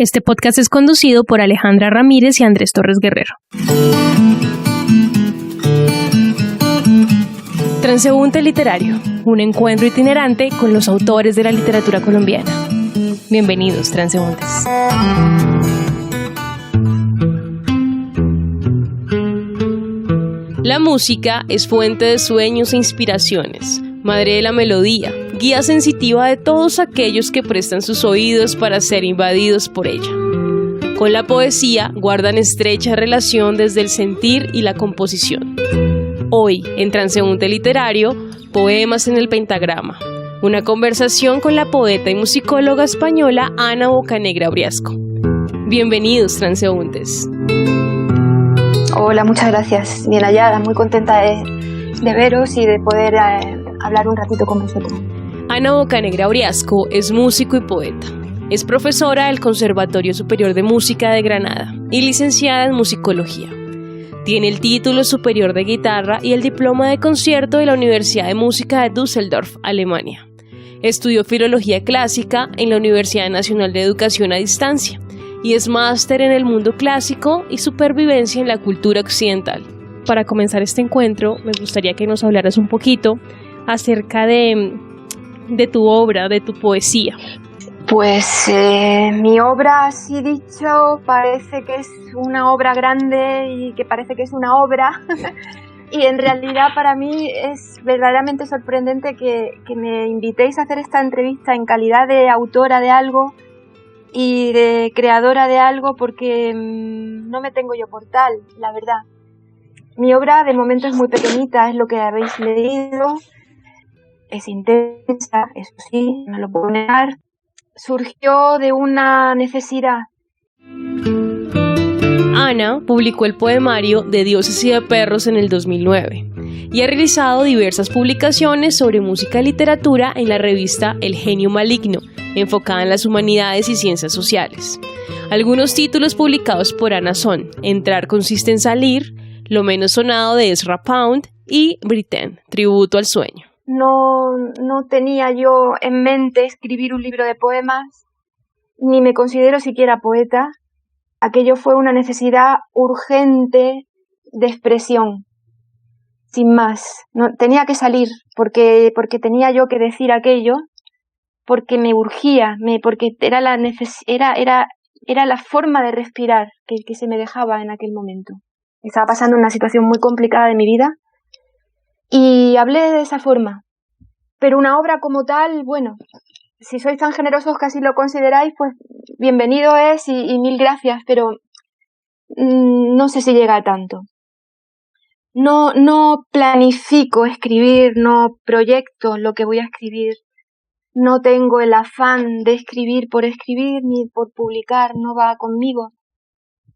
Este podcast es conducido por Alejandra Ramírez y Andrés Torres Guerrero. Transeúnte literario, un encuentro itinerante con los autores de la literatura colombiana. Bienvenidos, transeúntes. La música es fuente de sueños e inspiraciones, madre de la melodía, guía sensitiva de todos aquellos que prestan sus oídos para ser invadidos por ella. Con la poesía guardan estrecha relación desde el sentir y la composición. Hoy, en Transeúnte Literario, Poemas en el Pentagrama, una conversación con la poeta y musicóloga española Ana Bocanegra Briasco. Bienvenidos, transeúntes. Hola, muchas gracias. Bien hallada, muy contenta de veros y de poder hablar un ratito con vosotros. Ana Bocanegra Briasco es músico y poeta. Es profesora del Conservatorio Superior de Música de Granada y licenciada en musicología. Tiene el título superior de guitarra y el diploma de concierto de la Universidad de Música de Düsseldorf, Alemania. Estudió filología clásica en la Universidad Nacional de Educación a Distancia y es máster en el mundo clásico y supervivencia en la cultura occidental. Para comenzar este encuentro, me gustaría que nos hablaras un poquito acerca de tu obra, de tu poesía. Pues mi obra, así dicho, parece que es una obra grande y que parece que es una obra y en realidad para mí es verdaderamente sorprendente que me invitéis a hacer esta entrevista en calidad de autora de algo y de creadora de algo, porque no me tengo yo por tal, la verdad. Mi obra de momento es muy pequeñita, es lo que habéis leído, es intensa, eso sí, no lo puedo negar. Surgió de una necesidad. Ana publicó el poemario De dioses y de perros en el 2009 y ha realizado diversas publicaciones sobre música y literatura en la revista El Genio Maligno, enfocada en las humanidades y ciencias sociales. Algunos títulos publicados por Ana son Entrar consiste en salir, Lo menos sonado de Ezra Pound y Britain, Tributo al sueño. No tenía yo en mente escribir un libro de poemas, ni me considero siquiera poeta. Aquello fue una necesidad urgente de expresión, sin más. No, tenía que salir porque tenía yo que decir aquello, porque me urgía, porque era la forma de respirar que se me dejaba en aquel momento. Estaba pasando una situación muy complicada de mi vida y hablé de esa forma. Pero una obra como tal, bueno, si sois tan generosos que así lo consideráis, pues bienvenido es y mil gracias, pero no sé si llega a tanto. No planifico escribir, no proyecto lo que voy a escribir, no tengo el afán de escribir por escribir ni por publicar, no va conmigo,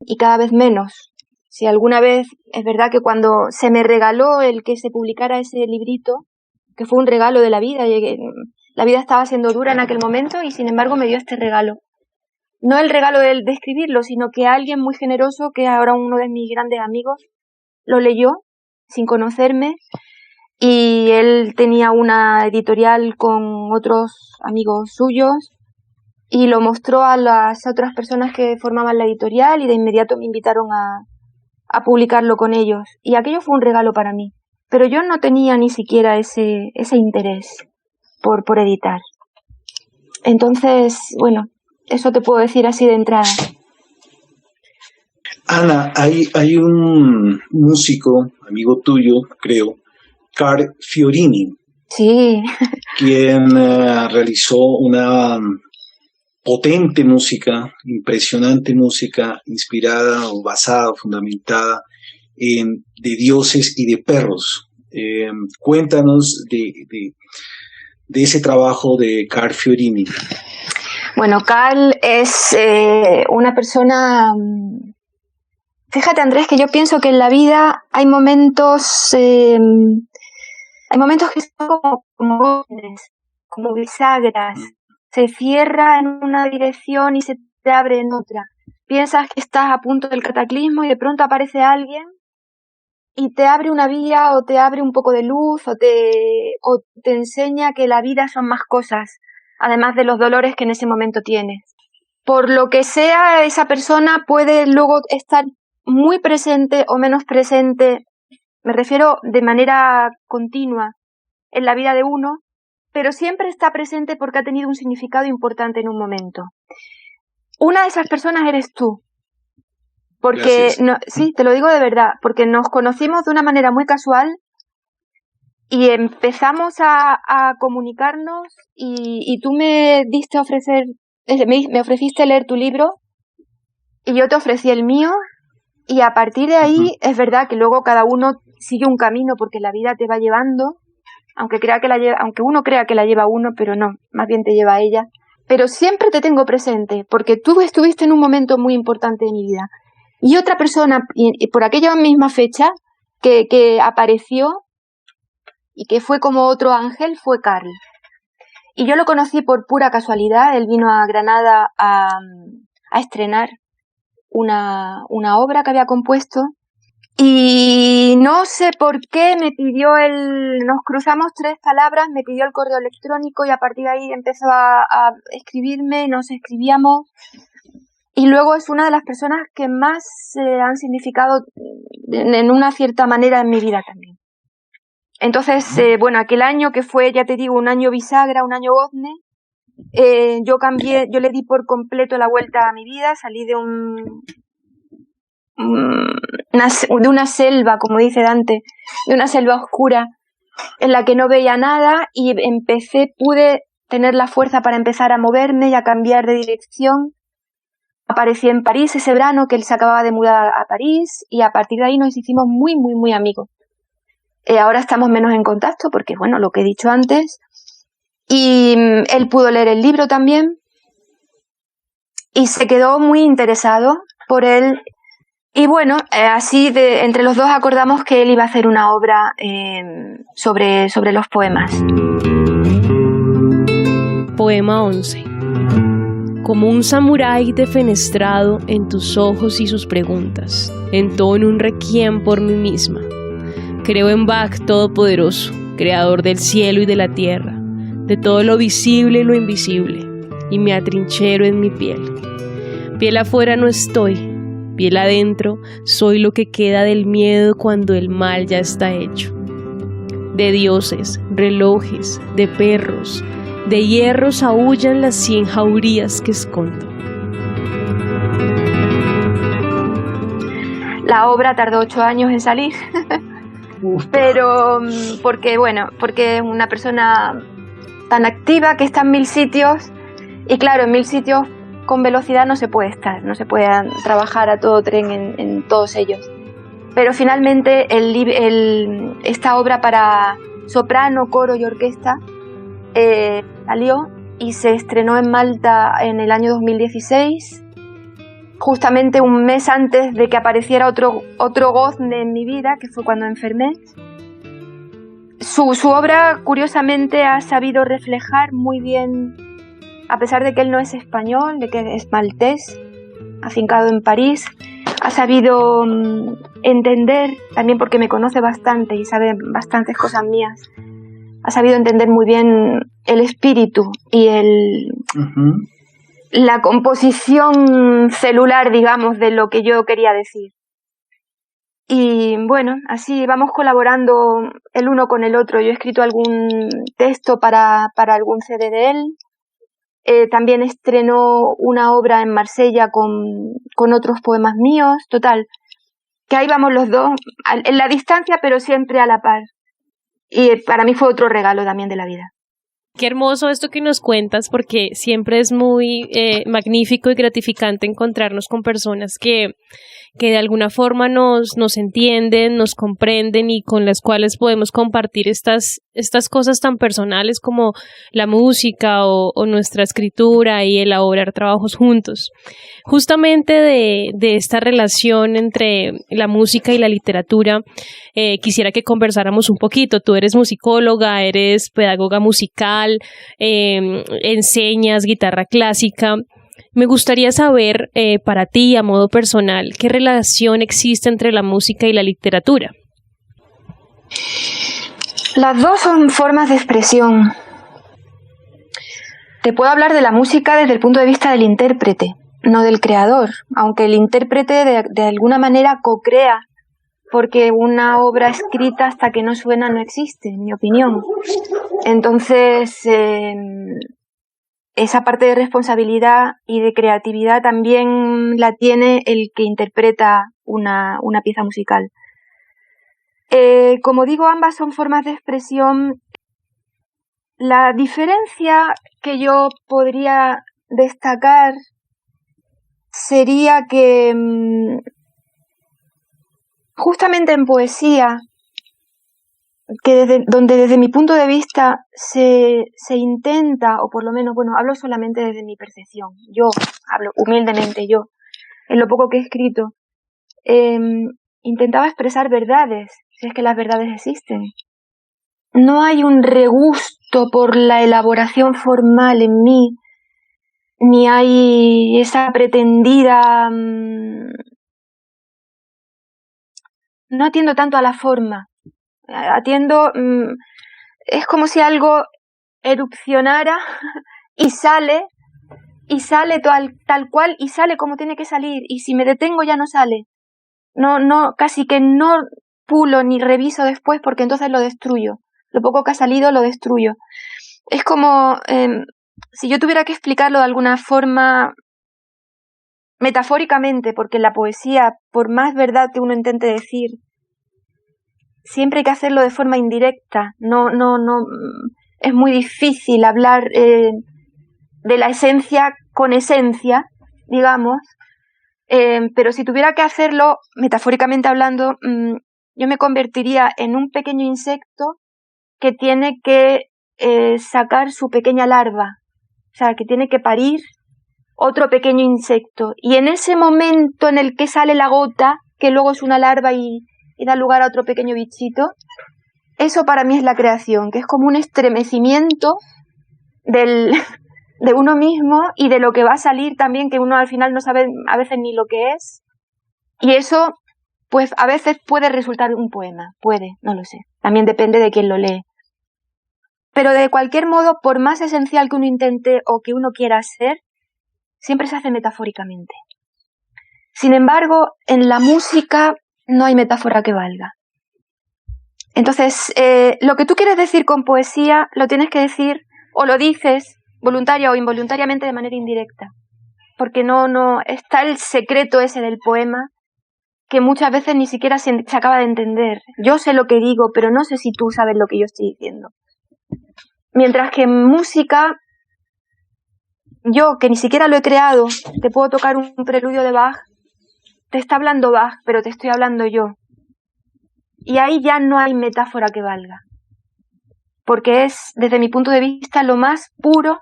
y cada vez menos. Si alguna vez, es verdad que cuando se me regaló el que se publicara ese librito, que fue un regalo de la vida, la vida estaba siendo dura en aquel momento y sin embargo me dio este regalo. No el regalo de escribirlo, sino que alguien muy generoso, que es ahora uno de mis grandes amigos, lo leyó sin conocerme y él tenía una editorial con otros amigos suyos y lo mostró a las otras personas que formaban la editorial y de inmediato me invitaron a publicarlo con ellos. Y aquello fue un regalo para mí. Pero yo no tenía ni siquiera ese interés por editar. Entonces, bueno, eso te puedo decir así de entrada. Ana, hay un músico, amigo tuyo, creo, Carl Fiorini. Sí. Quien realizó una potente música, impresionante música, inspirada o basada, fundamentada de dioses y de perros. Cuéntanos de ese trabajo de Carl Fiorini. Bueno, Carl es una persona... Fíjate, Andrés, que yo pienso que en la vida hay momentos que son como bisagras. Se cierra en una dirección y se te abre en otra. Piensas que estás a punto del cataclismo y de pronto aparece alguien y te abre una vía o te abre un poco de luz o te enseña que la vida son más cosas, además de los dolores que en ese momento tienes. por lo que sea, esa persona puede luego estar muy presente o menos presente, me refiero de manera continua en la vida de uno, pero siempre está presente porque ha tenido un significado importante en un momento. Una de esas personas eres tú. Porque, sí, te lo digo de verdad, porque nos conocimos de una manera muy casual y empezamos a comunicarnos y tú me ofreciste leer tu libro y yo te ofrecí el mío, y a partir de ahí es verdad que luego cada uno sigue un camino porque la vida te va llevando, aunque uno crea que la lleva uno, pero no, más bien te lleva a ella. Pero siempre te tengo presente porque tú estuviste en un momento muy importante de mi vida. Y otra persona, y por aquella misma fecha, que apareció y que fue como otro ángel, fue Carl. Y yo lo conocí por pura casualidad. Él vino a Granada a estrenar una obra que había compuesto. Y no sé por qué nos cruzamos 3 palabras, me pidió el correo electrónico y a partir de ahí empezó a escribirme, nos escribíamos. Y luego es una de las personas que más han significado en una cierta manera en mi vida también. Entonces, aquel año que fue, ya te digo, un año bisagra, un año gozne, yo le di por completo la vuelta a mi vida, salí de una selva, como dice Dante, de una selva oscura en la que no veía nada y pude tener la fuerza para empezar a moverme y a cambiar de dirección. Aparecí en París ese verano, que él se acababa de mudar a París, y a partir de ahí nos hicimos muy, muy, muy amigos. Ahora estamos menos en contacto porque, bueno, lo que he dicho antes. Y él pudo leer el libro también y se quedó muy interesado por él. Y bueno, así entre los dos acordamos que él iba a hacer una obra sobre los poemas. Poema 11. Como un samurái defenestrado en tus ojos y sus preguntas, entono un requiem por mí misma. Creo en Bach todopoderoso, creador del cielo y de la tierra, de todo lo visible y lo invisible, y me atrinchero en mi piel. Piel afuera no estoy, piel adentro soy lo que queda del miedo cuando el mal ya está hecho. De dioses, relojes, de perros, de hierros aúllan las 100 jaurías que escondo. La obra tardó 8 años en salir, pero porque es una persona tan activa que está en 1000 sitios, y claro, en 1000 sitios con velocidad no se puede estar, no se puede trabajar a todo tren en todos ellos. Pero finalmente esta obra para soprano, coro y orquesta salió y se estrenó en Malta en el año 2016, justamente un mes antes de que apareciera otro gozne en mi vida, que fue cuando enfermé. Su obra, curiosamente, ha sabido reflejar muy bien, a pesar de que él no es español, de que es maltés, afincado en París, ha sabido entender, también porque me conoce bastante y sabe bastantes cosas mías, ha sabido entender muy bien el espíritu y la composición celular, digamos, de lo que yo quería decir. Y bueno, así vamos colaborando el uno con el otro. Yo he escrito algún texto para algún CD de él. También estrenó una obra en Marsella con otros poemas míos. Total, que ahí vamos los dos, en la distancia, pero siempre a la par. Y para mí fue otro regalo también de la vida. Qué hermoso esto que nos cuentas, porque siempre es muy magnífico y gratificante encontrarnos con personas que de alguna forma nos entienden, nos comprenden y con las cuales podemos compartir estas cosas tan personales como la música o nuestra escritura y elaborar trabajos juntos. Justamente de esta relación entre la música y la literatura, quisiera que conversáramos un poquito. Tú eres musicóloga, eres pedagoga musical, enseñas guitarra clásica. Me gustaría saber, para ti, a modo personal, ¿qué relación existe entre la música y la literatura? Las dos son formas de expresión. Te puedo hablar de la música desde el punto de vista del intérprete, no del creador, aunque el intérprete de alguna manera co-crea, porque una obra escrita hasta que no suena no existe, en mi opinión. Entonces, esa parte de responsabilidad y de creatividad también la tiene el que interpreta una pieza musical. Como digo, ambas son formas de expresión. La diferencia que yo podría destacar sería que justamente en poesía, donde desde mi punto de vista se intenta, o por lo menos, bueno, hablo solamente desde mi percepción, yo hablo humildemente, yo, en lo poco que he escrito, intentaba expresar verdades, si es que las verdades existen. No hay un regusto por la elaboración formal en mí, ni hay esa pretendida... No atiendo tanto a la forma, atiendo... es como si algo erupcionara y sale tal cual, y sale como tiene que salir, y si me detengo ya no sale. No, casi que no pulo ni reviso después, porque entonces lo destruyo. Lo poco que ha salido lo destruyo. Es como si yo tuviera que explicarlo de alguna forma metafóricamente, porque la poesía, por más verdad que uno intente decir, siempre hay que hacerlo de forma indirecta. No, es muy difícil hablar de la esencia con esencia, digamos, pero si tuviera que hacerlo, metafóricamente hablando, yo me convertiría en un pequeño insecto que tiene que sacar su pequeña larva, o sea, que tiene que parir otro pequeño insecto, y en ese momento en el que sale la gota, que luego es una larva y da lugar a otro pequeño bichito, eso para mí es la creación, que es como un estremecimiento de uno mismo y de lo que va a salir también, que uno al final no sabe a veces ni lo que es, y eso pues a veces puede resultar un poema, no lo sé, también depende de quién lo lee. Pero de cualquier modo, por más esencial que uno intente o que uno quiera ser, siempre se hace metafóricamente. Sin embargo, en la música no hay metáfora que valga. Entonces, lo que tú quieres decir con poesía lo tienes que decir, o lo dices voluntaria o involuntariamente de manera indirecta. Porque no está el secreto ese del poema que muchas veces ni siquiera se acaba de entender. Yo sé lo que digo, pero no sé si tú sabes lo que yo estoy diciendo. Mientras que en música, yo que ni siquiera lo he creado, te puedo tocar un preludio de Bach, te está hablando Bach, pero te estoy hablando yo. Y ahí ya no hay metáfora que valga. Porque es, desde mi punto de vista, lo más puro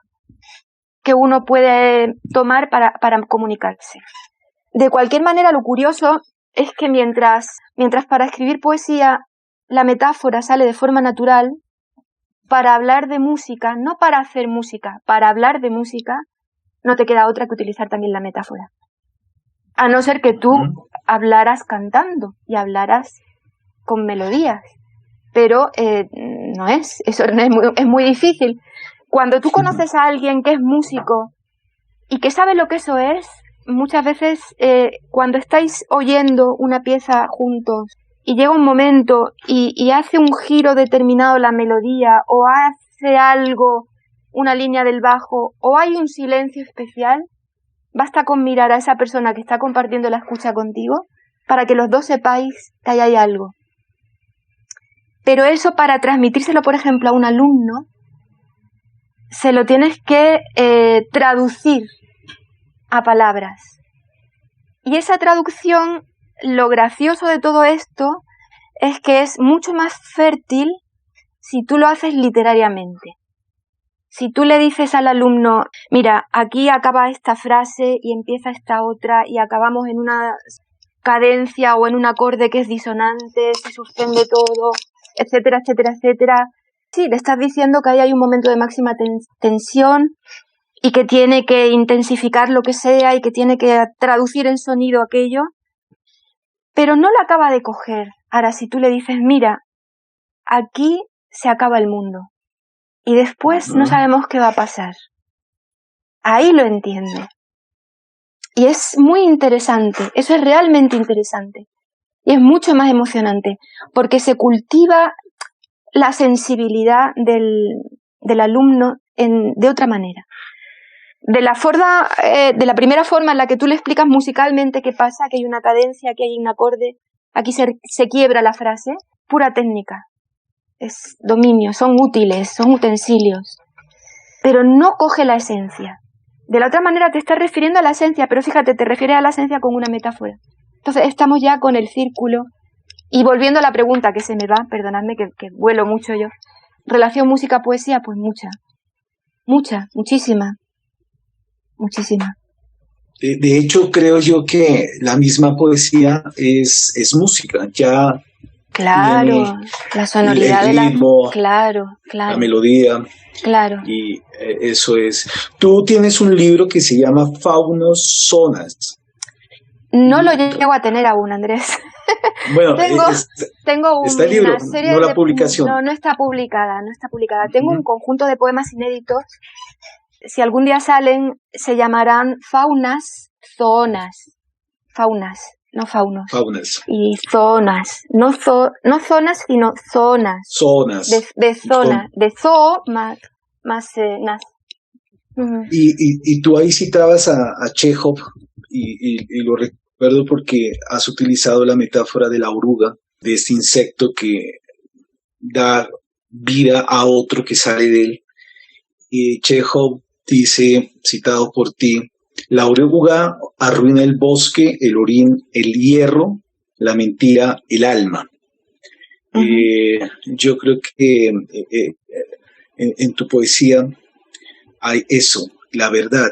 que uno puede tomar para comunicarse. De cualquier manera, lo curioso es que mientras para escribir poesía la metáfora sale de forma natural, para hablar de música, no para hacer música, para hablar de música, no te queda otra que utilizar también la metáfora. A no ser que tú hablaras cantando y hablaras con melodías. Pero no es, eso es muy difícil. Cuando tú conoces a alguien que es músico y que sabe lo que eso es, muchas veces cuando estáis oyendo una pieza juntos y llega un momento y hace un giro determinado la melodía, o hace algo, una línea del bajo, o hay un silencio especial, basta con mirar a esa persona que está compartiendo la escucha contigo para que los dos sepáis que ahí hay algo. Pero eso, para transmitírselo, por ejemplo, a un alumno, se lo tienes que traducir a palabras. Y esa traducción, lo gracioso de todo esto es que es mucho más fértil si tú lo haces literariamente. Si tú le dices al alumno, mira, aquí acaba esta frase y empieza esta otra y acabamos en una cadencia o en un acorde que es disonante, se suspende todo, etcétera, etcétera, etcétera. Sí, le estás diciendo que ahí hay un momento de máxima tensión y que tiene que intensificar lo que sea y que tiene que traducir en sonido aquello, pero no lo acaba de coger. Ahora, si tú le dices, mira, aquí se acaba el mundo y después no sabemos qué va a pasar. ahí lo entiende. Y es muy interesante, eso es realmente interesante. Y es mucho más emocionante, porque se cultiva la sensibilidad del alumno de otra manera. De la primera forma en la que tú le explicas musicalmente qué pasa, que hay una cadencia, que hay un acorde, aquí se quiebra la frase, pura técnica. Es dominio, son útiles, son utensilios. Pero no coge la esencia. De la otra manera te estás refiriendo a la esencia, pero fíjate, te refieres a la esencia con una metáfora. Entonces estamos ya con el círculo. Y volviendo a la pregunta que se me va, perdonadme que vuelo mucho yo. ¿Relación música-poesía? Pues muchísima. De hecho, creo yo que la misma poesía es música, ya claro, tiene la sonoridad el ritmo, claro, la melodía, claro. y eso es. Tú tienes un libro que se llama Faunos Sonas. No lo llego a tener aún, Andrés. Bueno, tengo está el libro, una serie no la publicación. No está publicada. Tengo un conjunto de poemas inéditos. Si algún día salen, se llamarán Faunas, Zonas. Faunas, no faunos. Faunas. Y zonas. No zonas, sino zonas. Zonas. De zona. De zoo más nas. Y tú ahí citabas a Chekhov, y lo recuerdo porque has utilizado la metáfora de la oruga, de este insecto que da vida a otro que sale de él. Y Chekhov dice, citado por ti, la oruga arruina el bosque, el orín, el hierro, la mentira, el alma. Yo creo que en tu poesía hay eso, la verdad,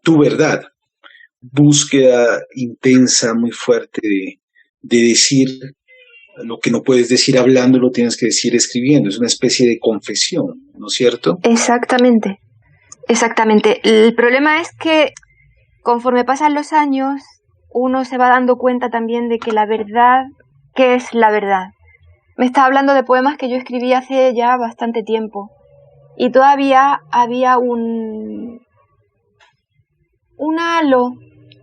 tu verdad, búsqueda intensa, muy fuerte de decir lo que no puedes decir hablando, lo tienes que decir escribiendo. Es una especie de confesión, ¿no es cierto? Exactamente. El problema es que conforme pasan los años, uno se va dando cuenta también de que la verdad, ¿qué es la verdad? Me está hablando de poemas que yo escribí hace ya bastante tiempo. Y todavía había un halo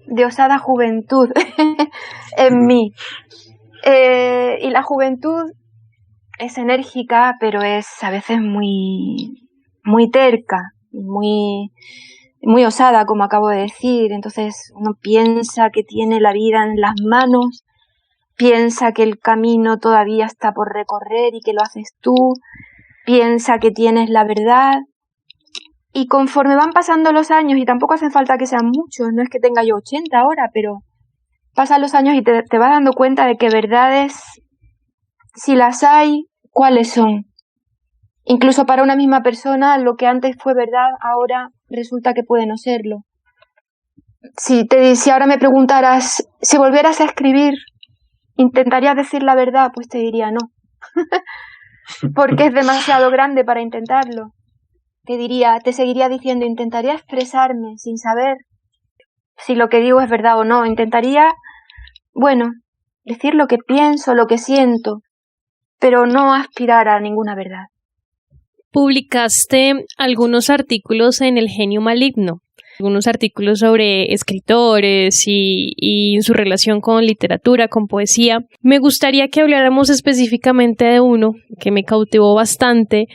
de osada juventud en mí. Y la juventud es enérgica, pero es a veces muy terca, muy osada, como acabo de decir. Entonces uno piensa que tiene la vida en las manos, piensa que el camino todavía está por recorrer y que lo haces tú, piensa que tienes la verdad. Y conforme van pasando los años, y tampoco hacen falta que sean muchos, no es que tenga yo 80 ahora, pero pasan los años y te vas dando cuenta de que verdades, si las hay, ¿cuáles son? Incluso para una misma persona, lo que antes fue verdad, ahora resulta que puede no serlo. Si ahora me preguntaras, si volvieras a escribir, ¿intentarías decir la verdad? Pues te diría no. Porque es demasiado grande para intentarlo. Te seguiría diciendo, intentaría expresarme sin saber si lo que digo es verdad o no. Intentaría, decir lo que pienso, lo que siento, pero no aspirar a ninguna verdad. Publicaste algunos artículos en El Genio Maligno, algunos artículos sobre escritores y su relación con literatura, con poesía. Me gustaría que habláramos específicamente de uno que me cautivó bastante.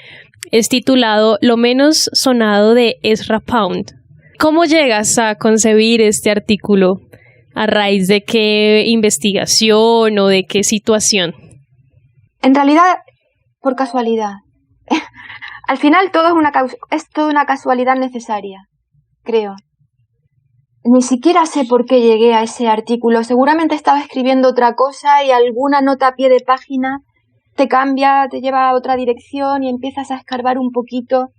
Es titulado Lo menos sonado de Ezra Pound. ¿Cómo llegas a concebir este artículo? ¿A raíz de qué investigación o de qué situación? En realidad, por casualidad. Al final todo es toda una casualidad necesaria, creo. Ni siquiera sé por qué llegué a ese artículo. Seguramente estaba escribiendo otra cosa y alguna nota a pie de página te cambia, te lleva a otra dirección y empiezas a escarbar un poquito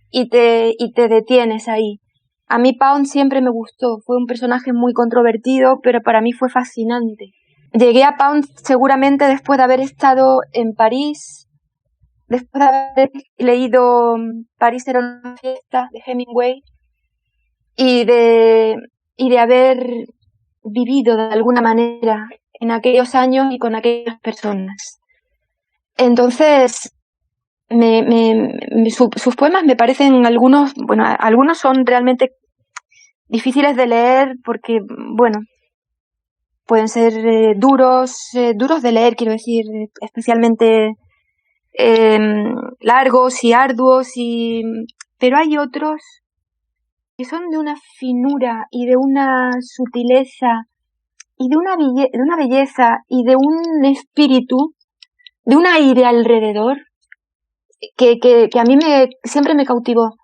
y te detienes ahí. A mí Pound siempre me gustó, fue un personaje muy controvertido, pero para mí fue fascinante. Llegué a Pound seguramente después de haber estado en París, después de haber leído París era una fiesta de Hemingway y de haber vivido de alguna manera en aquellos años y con aquellas personas. Entonces, sus poemas me parecen algunos son realmente difíciles de leer porque, bueno, pueden ser duros de leer, quiero decir, especialmente largos y arduos, pero hay otros que son de una finura y de una sutileza y de una belleza y de un espíritu, de un aire alrededor que a mí siempre me cautivó.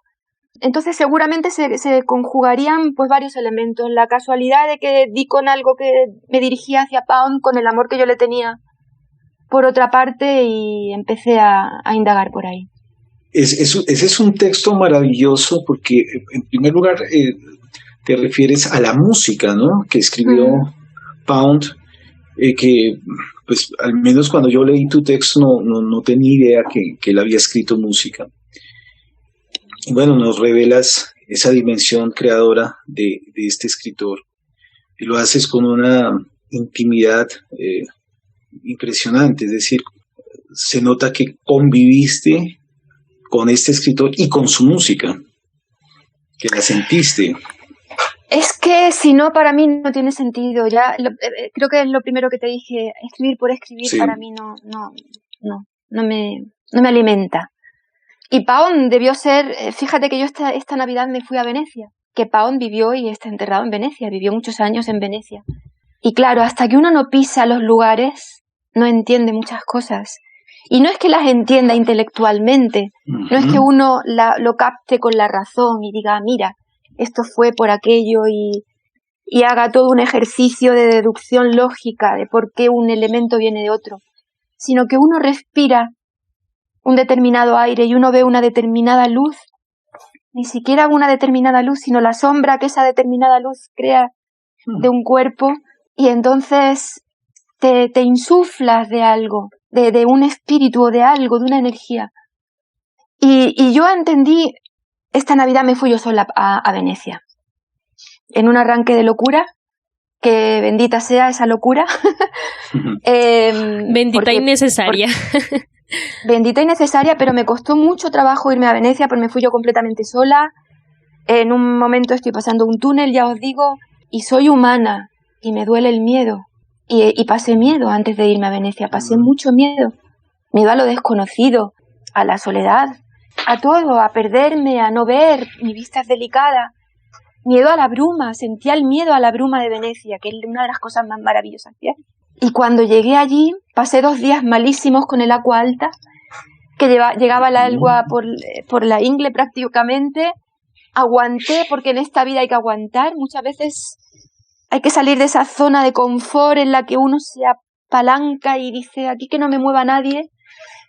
Entonces seguramente se conjugarían pues varios elementos. La casualidad de que di con algo que me dirigía hacia Pound con el amor que yo le tenía por otra parte y empecé a indagar por ahí. Ese es un texto maravilloso porque, en primer lugar, te refieres a la música, ¿no? Que escribió Pound, que, pues, al menos cuando yo leí tu texto no tenía idea que él había escrito música. Y bueno, nos revelas esa dimensión creadora de este escritor y lo haces con una intimidad impresionante, es decir, se nota que conviviste con este escritor y con su música, que la sentiste. Es que si no, para mí no tiene sentido. Creo que es lo primero que te dije, escribir por escribir, sí. Para mí no me alimenta. Y Pound debió ser, fíjate que yo esta Navidad me fui a Venecia, que Pound vivió y está enterrado en Venecia, vivió muchos años en Venecia. Y claro, hasta que uno no pisa los lugares, no entiende muchas cosas. Y no es que las entienda intelectualmente, no es que uno lo capte con la razón y diga, mira, esto fue por aquello y haga todo un ejercicio de deducción lógica de por qué un elemento viene de otro, sino que uno respira un determinado aire y uno ve una determinada luz, ni siquiera una determinada luz, sino la sombra que esa determinada luz crea de un cuerpo, y entonces te insuflas de algo, de un espíritu o de algo, de una energía. Y yo entendí, esta Navidad me fui yo sola a Venecia, en un arranque de locura, que bendita sea esa locura. Bendita y necesaria. Bendita y necesaria, pero me costó mucho trabajo irme a Venecia, porque me fui yo completamente sola. En un momento estoy pasando un túnel, ya os digo, y soy humana, y me duele el miedo. Y pasé miedo antes de irme a Venecia, pasé mucho miedo. Miedo a lo desconocido, a la soledad, a todo, a perderme, a no ver, mi vista es delicada. Miedo a la bruma, sentía el miedo a la bruma de Venecia, que es una de las cosas más maravillosas que hay. Y cuando llegué allí, pasé 2 días malísimos con el agua alta, que llegaba el agua por la ingle prácticamente. Aguanté, porque en esta vida hay que aguantar. Muchas veces hay que salir de esa zona de confort en la que uno se apalanca y dice, aquí que no me mueva nadie.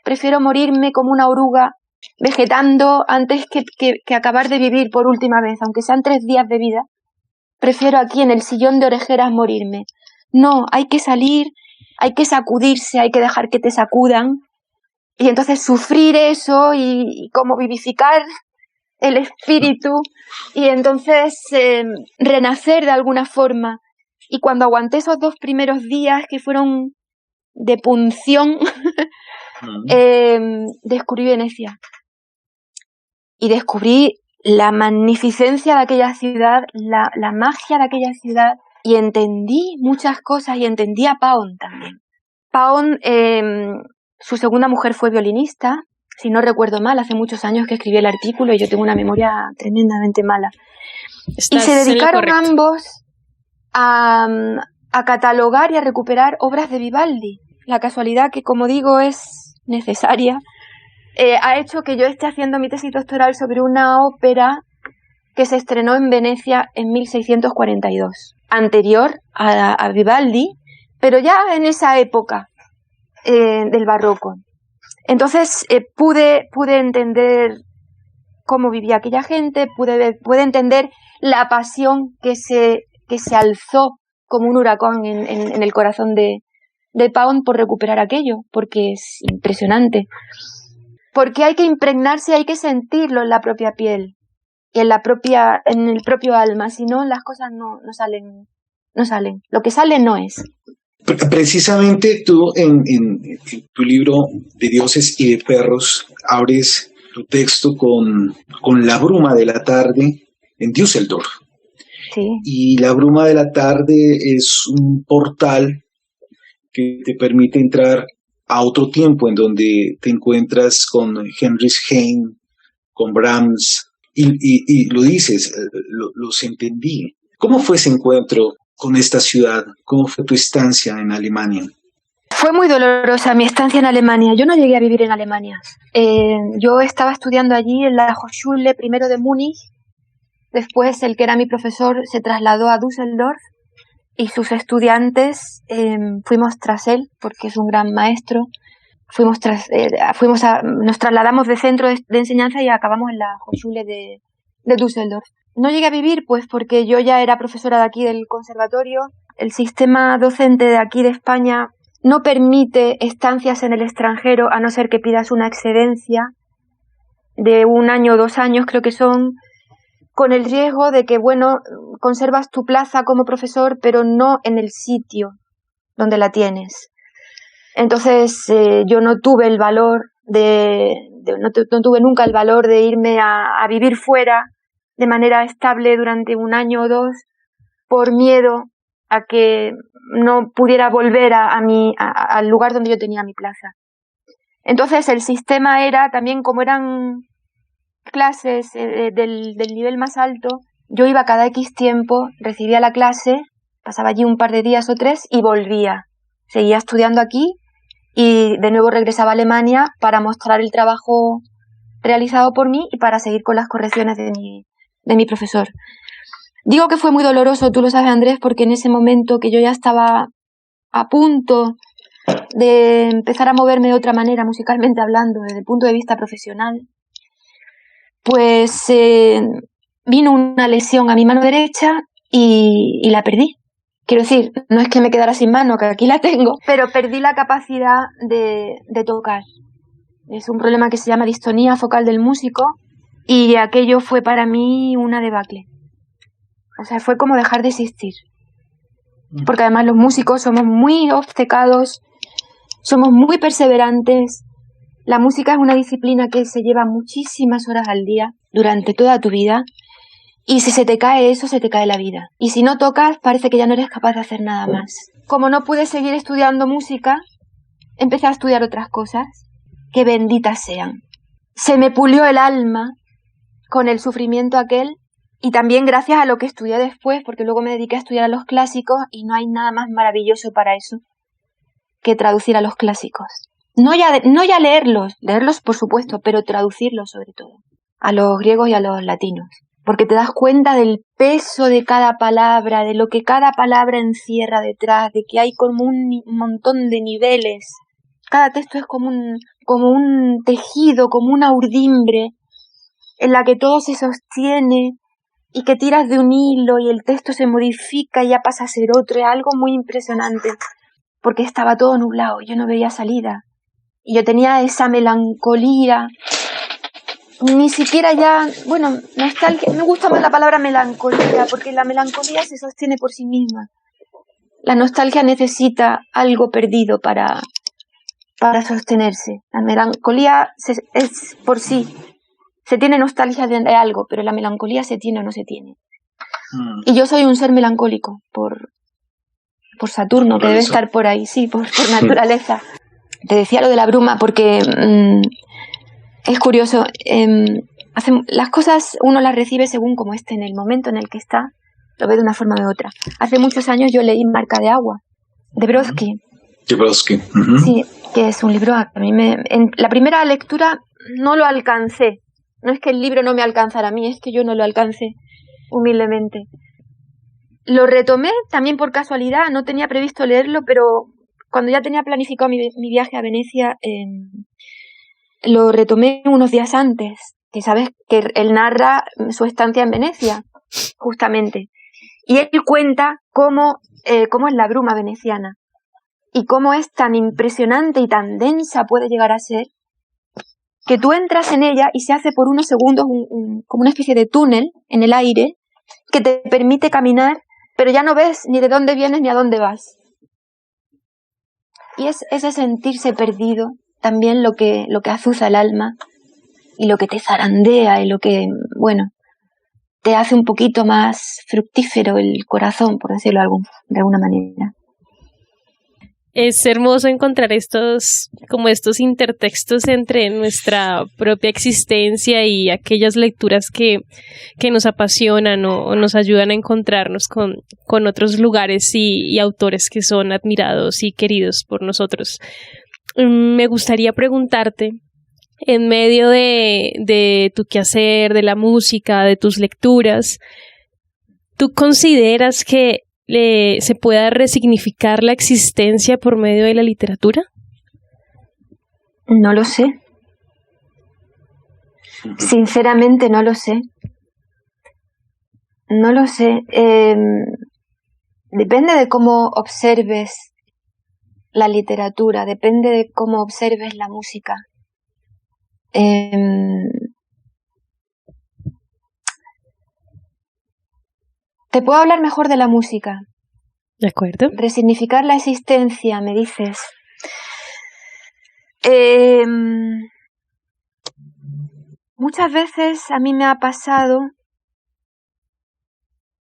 Prefiero morirme como una oruga, vegetando, antes que acabar de vivir por última vez, aunque sean 3 días de vida. Prefiero aquí en el sillón de orejeras morirme. No, hay que salir, hay que sacudirse, hay que dejar que te sacudan y entonces sufrir eso y como vivificar el espíritu y entonces renacer de alguna forma. Y cuando aguanté esos 2 primeros días que fueron de punción, descubrí Venecia y descubrí la magnificencia de aquella ciudad, la magia de aquella ciudad. Y entendí muchas cosas y entendí a Pound también. Pound, su segunda mujer fue violinista, si no recuerdo mal, hace muchos años que escribí el artículo y yo tengo una memoria tremendamente mala. Y se dedicaron ambos a catalogar y a recuperar obras de Vivaldi. La casualidad, que como digo es necesaria, ha hecho que yo esté haciendo mi tesis doctoral sobre una ópera que se estrenó en Venecia en 1642, anterior a Vivaldi, pero ya en esa época del barroco. Entonces pude entender cómo vivía aquella gente, pude entender la pasión que se alzó como un huracán en el corazón de Pound por recuperar aquello, porque es impresionante. Porque hay que impregnarse, hay que sentirlo en la propia piel. Y en el propio alma, si no las cosas no salen. Lo que sale no es. Precisamente tú en tu libro de dioses y de perros abres tu texto con la bruma de la tarde en Düsseldorf. Sí. Y la bruma de la tarde es un portal que te permite entrar a otro tiempo en donde te encuentras con Heinrich Heine, con Brahms, y lo dices, los entendí. ¿Cómo fue ese encuentro con esta ciudad? ¿Cómo fue tu estancia en Alemania? Fue muy dolorosa mi estancia en Alemania. Yo no llegué a vivir en Alemania. Yo estaba estudiando allí en la Hochschule primero de Múnich. Después el que era mi profesor se trasladó a Düsseldorf y sus estudiantes fuimos tras él, porque es un gran maestro. Nos trasladamos de centro de enseñanza y acabamos en la Hochschule de Düsseldorf. No llegué a vivir pues porque yo ya era profesora de aquí del conservatorio. El sistema docente de aquí de España no permite estancias en el extranjero a no ser que pidas una excedencia de 1 año o 2 años, creo que son, con el riesgo de que, bueno, conservas tu plaza como profesor, pero no en el sitio donde la tienes. Entonces yo no tuve el valor no tuve nunca el valor de irme a vivir fuera de manera estable durante 1 año o 2 por miedo a que no pudiera volver al lugar donde yo tenía mi plaza. Entonces el sistema era también, como eran clases del nivel más alto, yo iba cada X tiempo, recibía la clase, pasaba allí un par de días o 3 y volvía. Seguía estudiando aquí y de nuevo regresaba a Alemania para mostrar el trabajo realizado por mí y para seguir con las correcciones de mi profesor. Digo que fue muy doloroso, tú lo sabes, Andrés, porque en ese momento que yo ya estaba a punto de empezar a moverme de otra manera, musicalmente hablando, desde el punto de vista profesional, pues vino una lesión a mi mano derecha y la perdí. Quiero decir, no es que me quedara sin mano, que aquí la tengo, pero perdí la capacidad de tocar. Es un problema que se llama distonía focal del músico y aquello fue para mí una debacle. O sea, fue como dejar de existir. Porque además los músicos somos muy obcecados, somos muy perseverantes. La música es una disciplina que se lleva muchísimas horas al día durante toda tu vida. Y si se te cae eso, se te cae la vida. Y si no tocas, parece que ya no eres capaz de hacer nada más. Como no pude seguir estudiando música, empecé a estudiar otras cosas, que benditas sean. Se me pulió el alma con el sufrimiento aquel, y también gracias a lo que estudié después, porque luego me dediqué a estudiar a los clásicos, y no hay nada más maravilloso para eso que traducir a los clásicos. No ya leerlos por supuesto, pero traducirlos sobre todo, a los griegos y a los latinos. Porque te das cuenta del peso de cada palabra, de lo que cada palabra encierra detrás, de que hay como un montón de niveles. Cada texto es como un tejido, como una urdimbre, en la que todo se sostiene y que tiras de un hilo y el texto se modifica y ya pasa a ser otro. Es algo muy impresionante, porque estaba todo nublado, yo no veía salida. Y yo tenía esa melancolía. Ni siquiera ya, bueno, nostalgia, me gusta más la palabra melancolía, porque la melancolía se sostiene por sí misma. La nostalgia necesita algo perdido para sostenerse. La melancolía es por sí. Se tiene nostalgia de algo, pero la melancolía se tiene o no se tiene. Y yo soy un ser melancólico por Saturno, que debe estar por ahí, sí, por naturaleza. Te decía lo de la bruma porque es curioso. Las cosas uno las recibe según como esté en el momento en el que está, lo ve de una forma u otra. Hace muchos años yo leí Marca de agua, de Brodsky. Uh-huh. Sí, que es un libro a mí en la primera lectura no lo alcancé. No es que el libro no me alcanzara a mí, es que yo no lo alcancé, humildemente. Lo retomé también por casualidad, no tenía previsto leerlo, pero cuando ya tenía planificado mi viaje a Venecia, lo retomé unos días antes, que sabes que él narra su estancia en Venecia, justamente. Y él cuenta cómo es la bruma veneciana y cómo es tan impresionante y tan densa puede llegar a ser, que tú entras en ella y se hace por unos segundos como una especie de túnel en el aire que te permite caminar, pero ya no ves ni de dónde vienes ni a dónde vas. Y es ese sentirse perdido también lo que azuza el alma y lo que te zarandea y lo que, bueno, te hace un poquito más fructífero el corazón, por decirlo de alguna manera. Es hermoso encontrar estos intertextos entre nuestra propia existencia y aquellas lecturas que nos apasionan o nos ayudan a encontrarnos con otros lugares y autores que son admirados y queridos por nosotros. Me gustaría preguntarte, en medio de tu quehacer, de la música, de tus lecturas, ¿tú consideras que se pueda resignificar la existencia por medio de la literatura? No lo sé. Sinceramente no lo sé. No lo sé. Depende de cómo observes la literatura, depende de cómo observes la música. Te puedo hablar mejor de la música. De acuerdo. Resignificar la existencia, me dices. Muchas veces a mí me ha pasado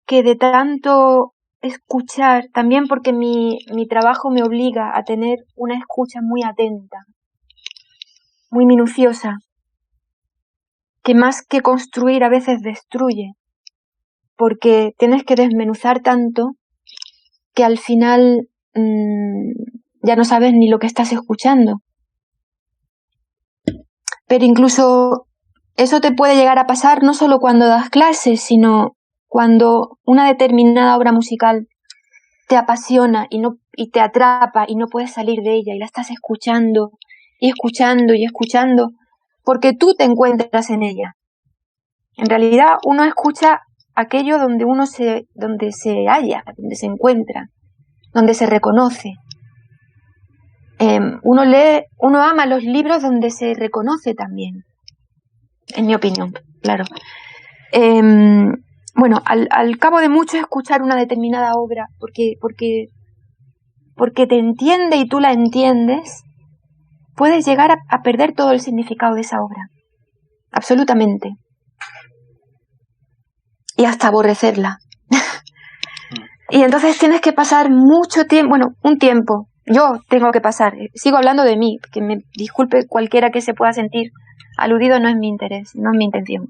que de tanto escuchar, también porque mi trabajo me obliga a tener una escucha muy atenta, muy minuciosa, que más que construir a veces destruye, porque tienes que desmenuzar tanto que al final ya no sabes ni lo que estás escuchando. Pero incluso eso te puede llegar a pasar no solo cuando das clases, sino cuando una determinada obra musical te apasiona y te atrapa y no puedes salir de ella y la estás escuchando y escuchando y escuchando porque tú te encuentras en ella. En realidad uno escucha aquello donde donde se halla, donde se encuentra, donde se reconoce. Uno ama los libros donde se reconoce también, en mi opinión, claro. Bueno, al cabo de mucho escuchar una determinada obra, porque te entiende y tú la entiendes, puedes llegar a perder todo el significado de esa obra, absolutamente, y hasta aborrecerla. Y entonces tienes que pasar mucho tiempo, bueno, un tiempo, yo tengo que pasar, sigo hablando de mí, que me disculpe cualquiera que se pueda sentir aludido, no es mi interés, no es mi intención.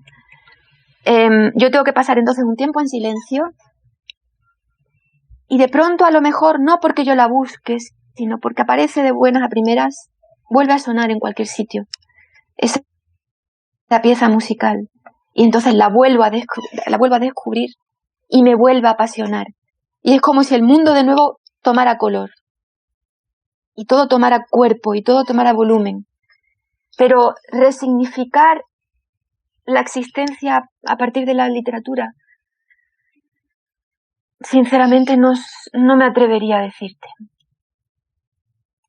Yo tengo que pasar entonces un tiempo en silencio y de pronto a lo mejor no porque yo la busque, sino porque aparece de buenas a primeras, vuelve a sonar en cualquier sitio esa pieza musical y entonces la vuelvo a descubrir y me vuelve a apasionar y es como si el mundo de nuevo tomara color y todo tomara cuerpo y todo tomara volumen. Pero resignificar la existencia a partir de la literatura, sinceramente no me atrevería a decirte.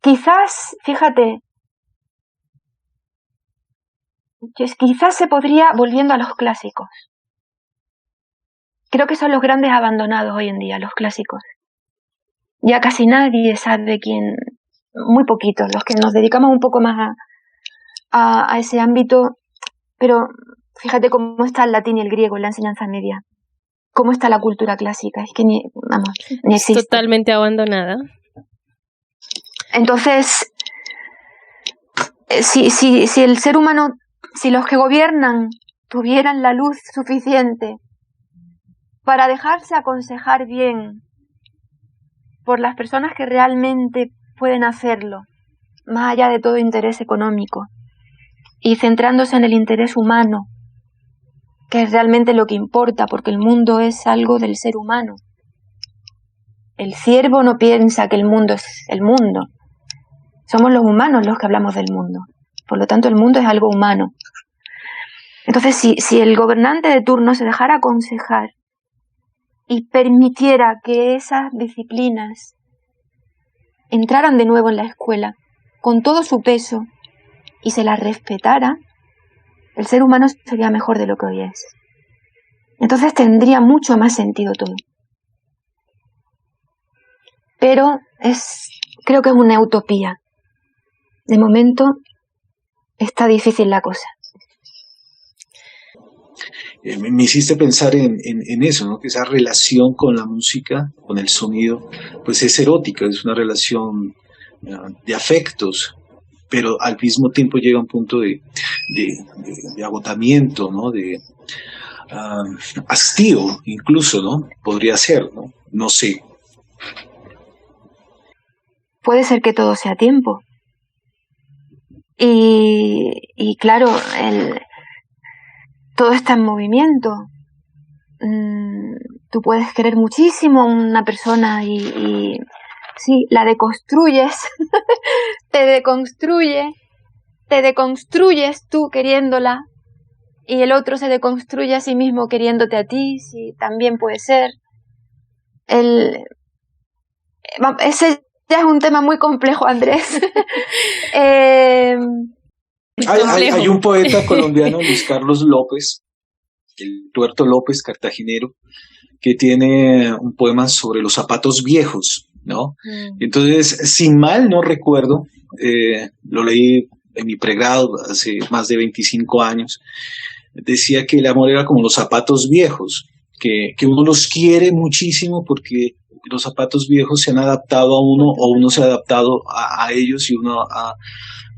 Quizás, fíjate, quizás se podría volviendo a los clásicos. Creo que son los grandes abandonados hoy en día, los clásicos. Ya casi nadie sabe quién, muy poquitos, los que nos dedicamos un poco más a ese ámbito, pero fíjate cómo está el latín y el griego en la enseñanza media. Cómo está la cultura clásica. Es que ni existe. Totalmente abandonada. Entonces, si el ser humano, si los que gobiernan tuvieran la luz suficiente para dejarse aconsejar bien por las personas que realmente pueden hacerlo, más allá de todo interés económico, y centrándose en el interés humano, que es realmente lo que importa, porque el mundo es algo del ser humano. El ciervo no piensa que el mundo es el mundo. Somos los humanos los que hablamos del mundo. Por lo tanto, el mundo es algo humano. Entonces, si el gobernante de turno se dejara aconsejar y permitiera que esas disciplinas entraran de nuevo en la escuela, con todo su peso, y se las respetara, el ser humano sería mejor de lo que hoy es. Entonces tendría mucho más sentido todo. Pero es creo que es una utopía. De momento está difícil la cosa. Me hiciste pensar en eso, ¿no? Que esa relación con la música, con el sonido, pues es erótica, es una relación de afectos, pero al mismo tiempo llega a un punto de agotamiento, ¿no? De hastío, incluso, ¿no? Podría ser, ¿no? No sé. Puede ser que todo sea tiempo. Y claro, todo está en movimiento. Tú puedes querer muchísimo a una persona y sí, la deconstruyes, te deconstruyes tú queriéndola y el otro se deconstruye a sí mismo queriéndote a ti, sí, también puede ser. Ese ya es un tema muy complejo, Andrés. Hay un poeta colombiano, Luis Carlos López, el Tuerto López, cartagenero, que tiene un poema sobre los zapatos viejos, ¿no? Entonces, si mal no recuerdo, lo leí en mi pregrado hace más de 25 años, decía que el amor era como los zapatos viejos, que uno los quiere muchísimo porque los zapatos viejos se han adaptado a uno o uno se ha adaptado a ellos y uno ha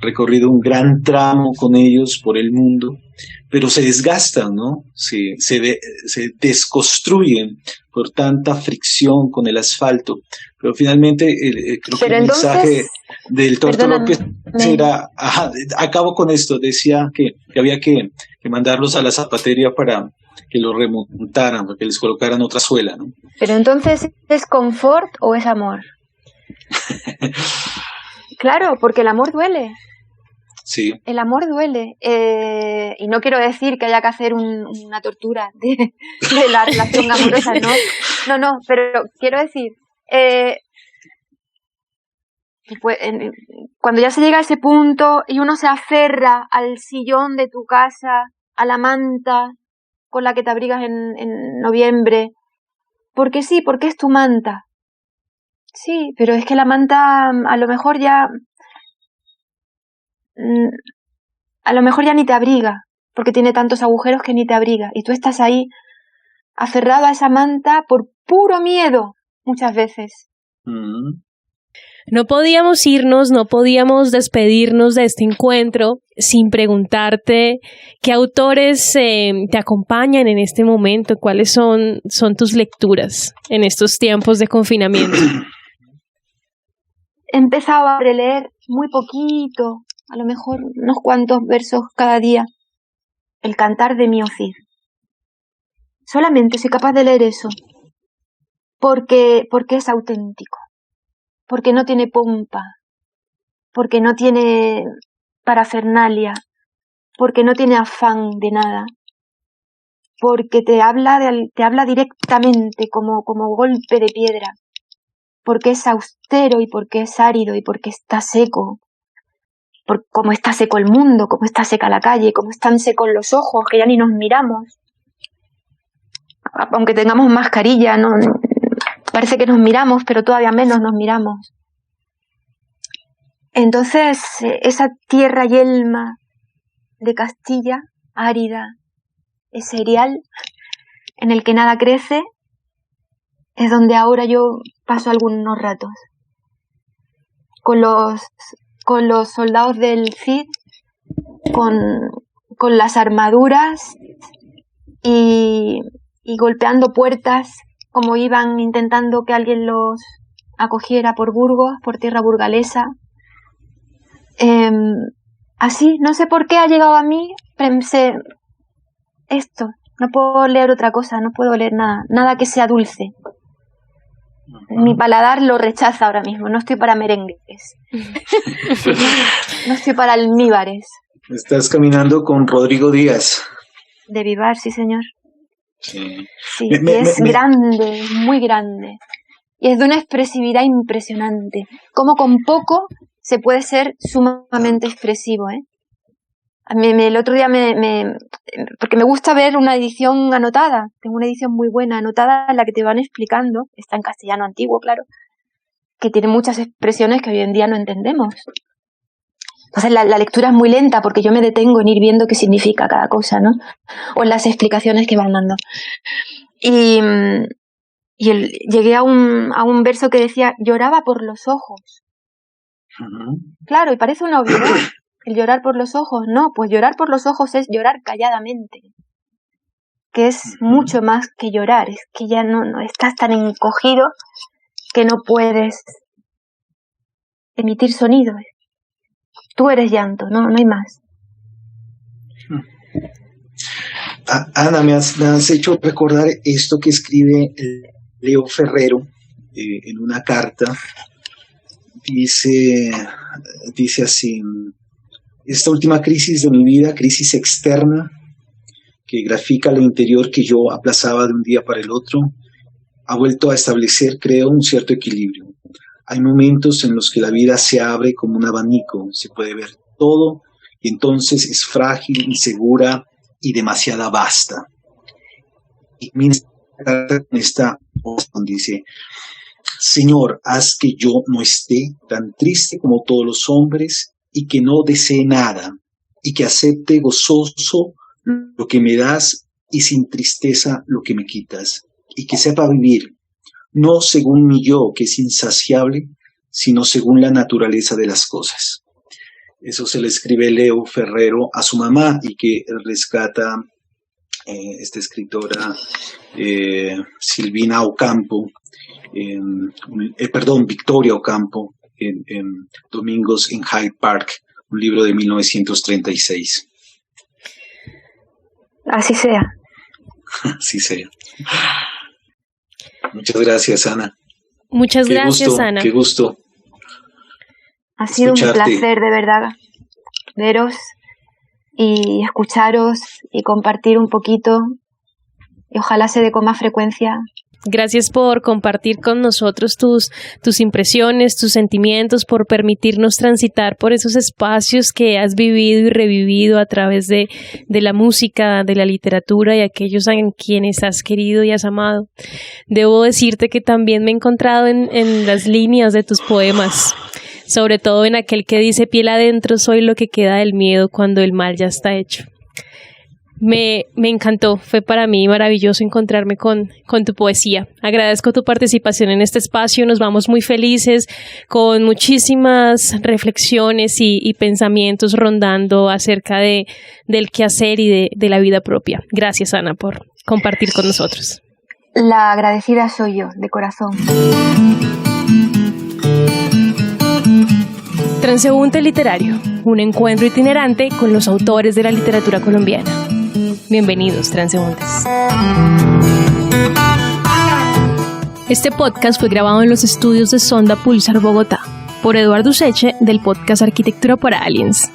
recorrido un gran tramo con ellos por el mundo, pero se desgastan, ¿no? Se desconstruyen por tanta fricción con el asfalto. Pero finalmente creo que el mensaje del Tuerto López era, acabo con esto, decía que había que mandarlos a la zapatería para que los remontaran, para que les colocaran otra suela, ¿no? Pero entonces, ¿es confort o es amor? Claro, porque el amor duele. Sí. El amor duele. Y no quiero decir que haya que hacer una tortura de la relación amorosa, ¿no? No, pero quiero decir, cuando ya se llega a ese punto y uno se aferra al sillón de tu casa, a la manta con la que te abrigas en noviembre, porque sí, porque es tu manta. Sí, pero es que la manta a lo mejor ya ni te abriga, porque tiene tantos agujeros que ni te abriga, y tú estás ahí aferrado a esa manta por puro miedo, muchas veces. No podíamos irnos, no podíamos despedirnos de este encuentro sin preguntarte qué autores te acompañan en este momento, cuáles son tus lecturas en estos tiempos de confinamiento. He empezado a releer muy poquito, a lo mejor unos cuantos versos cada día. El Cantar de Mío Cid. Solamente soy capaz de leer eso porque es auténtico, porque no tiene pompa, porque no tiene parafernalia, porque no tiene afán de nada, porque te habla directamente como golpe de piedra, porque es austero y porque es árido y porque está seco, como está seco el mundo, como está seca la calle, como están secos los ojos, que ya ni nos miramos. Aunque tengamos mascarilla, no parece que nos miramos, pero todavía menos nos miramos. Entonces, esa tierra yelma de Castilla, árida, ese erial en el que nada crece, es donde ahora yo paso algunos ratos. Con los soldados del Cid, con las armaduras y golpeando puertas, como iban intentando que alguien los acogiera por Burgos, por tierra burgalesa. Así, no sé por qué ha llegado a mí, pensé, esto, no puedo leer otra cosa, no puedo leer nada que sea dulce. Mi paladar lo rechaza ahora mismo, no estoy para merengues, no estoy para almíbares. Estás caminando con Rodrigo Díaz. De Vivar, sí señor. Sí, es grande, muy grande. Y es de una expresividad impresionante. Como con poco se puede ser sumamente expresivo, ¿eh? A mí el otro día porque me gusta ver una edición anotada. Tengo una edición muy buena anotada en la que te van explicando, está en castellano antiguo, claro, que tiene muchas expresiones que hoy en día no entendemos. Entonces la lectura es muy lenta porque yo me detengo en ir viendo qué significa cada cosa, ¿no? O en las explicaciones que van dando. Y llegué a un verso que decía, lloraba por los ojos. Claro, y parece una obviedad, el llorar por los ojos. No, pues llorar por los ojos es llorar calladamente, que es mucho más que llorar, es que ya no estás tan encogido que no puedes emitir sonido. Tú eres llanto, no hay más. Ana, me has hecho recordar esto que escribe Leo Ferrero en una carta. Dice así: esta última crisis de mi vida, crisis externa, que grafica lo interior que yo aplazaba de un día para el otro, ha vuelto a establecer, creo, un cierto equilibrio. Hay momentos en los que la vida se abre como un abanico, se puede ver todo, y entonces es frágil, insegura y demasiada vasta. Y esta voz dice: Señor, haz que yo no esté tan triste como todos los hombres y que no desee nada, y que acepte gozoso lo que me das y sin tristeza lo que me quitas, y que sepa vivir, no según mi yo, que es insaciable, sino según la naturaleza de las cosas. Eso se le escribe Leo Ferrero a su mamá y que rescata esta escritora Silvina Ocampo, Victoria Ocampo, en Domingos en Hyde Park, un libro de 1936. Así sea. Así sea. Muchas gracias, Ana. Muchas gracias, Ana. Qué gusto. Ha sido un placer, de verdad, veros y escucharos y compartir un poquito, y ojalá se dé con más frecuencia. Gracias por compartir con nosotros tus impresiones, tus sentimientos, por permitirnos transitar por esos espacios que has vivido y revivido a través de la música, de la literatura y aquellos en quienes has querido y has amado. Debo decirte que también me he encontrado en las líneas de tus poemas, sobre todo en aquel que dice: piel adentro soy lo que queda del miedo cuando el mal ya está hecho. Me encantó, fue para mí maravilloso encontrarme con tu poesía. Agradezco tu participación en este espacio, nos vamos muy felices, con muchísimas reflexiones y pensamientos rondando acerca del quehacer y de la vida propia. Gracias, Ana, por compartir con nosotros. La agradecida soy yo, de corazón. Transeúnte literario, un encuentro itinerante con los autores de la literatura colombiana. Bienvenidos, transeúntes. Este podcast fue grabado en los estudios de Sonda Pulsar Bogotá por Eduardo Useche del podcast Arquitectura para Aliens.